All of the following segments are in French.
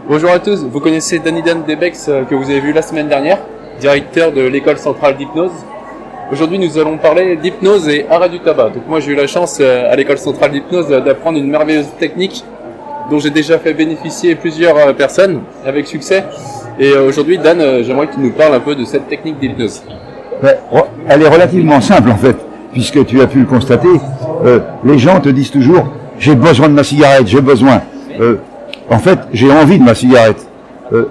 Bonjour à tous, vous connaissez Danny Dan Debex que vous avez vu la semaine dernière, directeur de l'école centrale d'hypnose. Aujourd'hui nous allons parler d'hypnose et arrêt du tabac. Donc moi j'ai eu la chance à l'école centrale d'hypnose d'apprendre une merveilleuse technique dont j'ai déjà fait bénéficier plusieurs personnes avec succès. Et aujourd'hui Dan, j'aimerais que tu nous parles un peu de cette technique d'hypnose. Elle est relativement simple en fait, puisque tu as pu le constater. Les gens te disent toujours « j'ai besoin de ma cigarette, j'ai besoin ». En fait, j'ai envie de ma cigarette.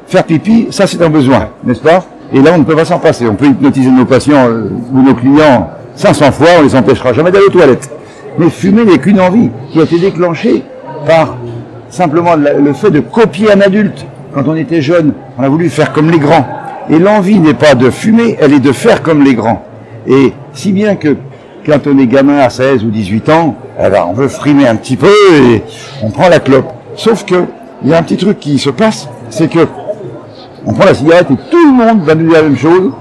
Faire pipi, ça c'est un besoin, n'est-ce pas? Et là, on ne peut pas s'en passer. On peut hypnotiser nos patients ou nos clients 500 fois, on les empêchera jamais d'aller aux toilettes. Mais fumer n'est qu'une envie qui a été déclenchée par simplement le fait de copier un adulte. Quand on était jeune, on a voulu faire comme les grands. Et l'envie n'est pas de fumer, elle est de faire comme les grands. Et si bien que quand on est gamin à 16 ou 18 ans, alors on veut frimer un petit peu et on prend la clope. Sauf que il y a un petit truc qui se passe, c'est que on prend la cigarette et tout le monde va nous dire la même chose.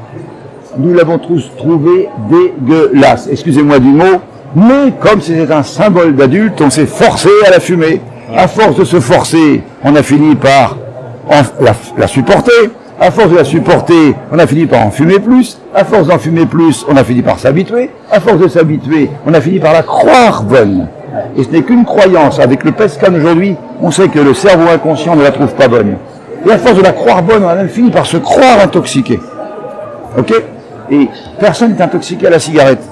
Nous l'avons tous trouvé dégueulasse, excusez-moi du mot, mais comme c'était un symbole d'adulte, on s'est forcé à la fumer. À force de se forcer, on a fini par la supporter. À force de la supporter, on a fini par en fumer plus. À force d'en fumer plus, on a fini par s'habituer. À force de s'habituer, on a fini par la croire bonne. Et ce n'est qu'une croyance. Avec le PET scan aujourd'hui, on sait que le cerveau inconscient ne la trouve pas bonne. Et à force de la croire bonne, on a même fini par se croire intoxiqué. Ok? Et personne n'est intoxiqué à la cigarette.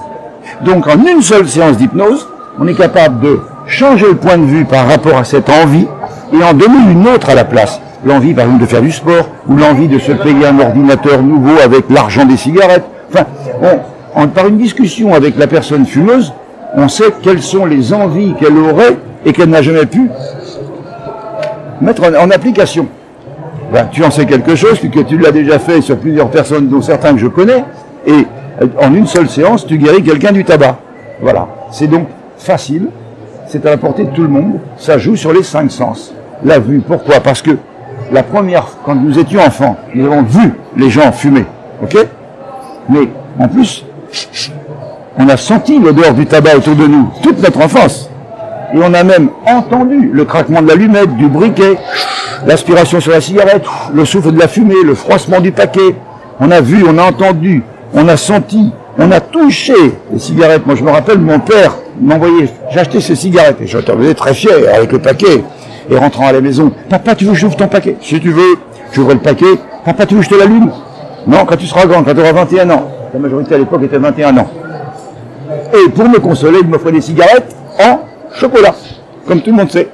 Donc en une seule séance d'hypnose, on est capable de changer le point de vue par rapport à cette envie et en donner une autre à la place. L'envie par exemple de faire du sport, ou l'envie de se payer un ordinateur nouveau avec l'argent des cigarettes. Enfin, par une discussion avec la personne fumeuse, on sait quelles sont les envies qu'elle aurait et qu'elle n'a jamais pu mettre en application. Ben, tu en sais quelque chose, puisque tu l'as déjà fait sur plusieurs personnes, dont certains que je connais, et en une seule séance, tu guéris quelqu'un du tabac. Voilà. C'est donc facile, c'est à la portée de tout le monde, ça joue sur les 5 sens. La vue, pourquoi? Parce que la première, quand nous étions enfants, nous avons vu les gens fumer, ok? Mais en plus, on a senti l'odeur du tabac autour de nous, toute notre enfance. Et on a même entendu le craquement de l'allumette, du briquet, l'aspiration sur la cigarette, le souffle de la fumée, le froissement du paquet. On a vu, on a entendu, on a senti, on a touché les cigarettes. Moi, je me rappelle, mon père m'envoyait, j'achetais ces cigarettes, et je revenais très fier avec le paquet. Et rentrant à la maison, papa, tu veux que j'ouvre ton paquet? Si tu veux, j'ouvrais le paquet. Papa, tu veux que je te l'allume? Non, quand tu seras grand, quand tu auras 21 ans. La majorité à l'époque était 21 ans. Et pour me consoler, il m'offrait des cigarettes en chocolat, comme tout le monde sait.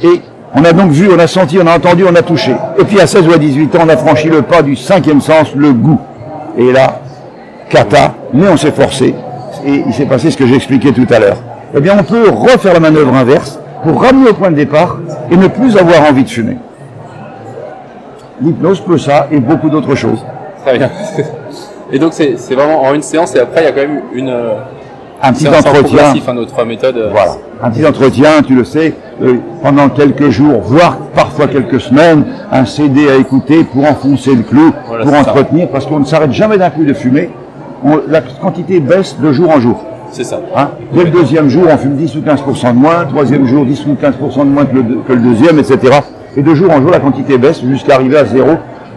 Et on a donc vu, on a senti, on a entendu, on a touché. Et puis à 16 ou à 18 ans, on a franchi le pas du 5e sens, le goût. Et là, cata, mais on s'est forcé. Et il s'est passé ce que j'expliquais tout à l'heure. Eh bien, on peut refaire la manœuvre inverse pour ramener au point de départ et ne plus avoir envie de fumer. L'hypnose peut ça et beaucoup d'autres choses. Très bien. Et donc c'est vraiment en une séance et après il y a quand même un petit entretien. Notre méthode. Voilà. Un petit entretien, tu le sais, pendant quelques jours, voire parfois quelques semaines, un CD à écouter pour enfoncer le clou, voilà, pour entretenir, parce qu'on ne s'arrête jamais d'un coup de fumer. La quantité baisse de jour en jour. C'est ça. Hein? Dès le deuxième jour, on fume 10 ou 15% de moins, troisième jour, 10 ou 15% de moins que le deuxième, etc. Et de jour en jour, la quantité baisse jusqu'à arriver à 0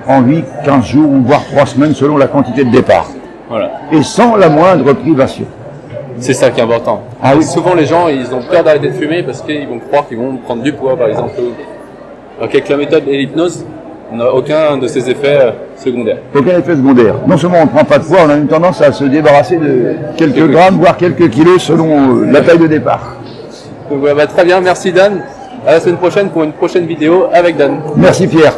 en 8, 15 jours, ou voire 3 semaines selon la quantité de départ. Voilà. Et sans la moindre privation. C'est ça qui est important. Ah oui. Souvent, les gens, ils ont peur d'arrêter de fumer parce qu'ils vont croire qu'ils vont prendre du poids, par exemple. Donc, avec la méthode et l'hypnose, on n'a aucun de ces effets secondaires. Aucun effet secondaire. Non seulement on ne prend pas de poids, on a une tendance à se débarrasser de quelques grammes, voire quelques kilos selon la taille de départ. Donc, très bien, merci Dan. À la semaine prochaine pour une prochaine vidéo avec Dan. Merci Pierre.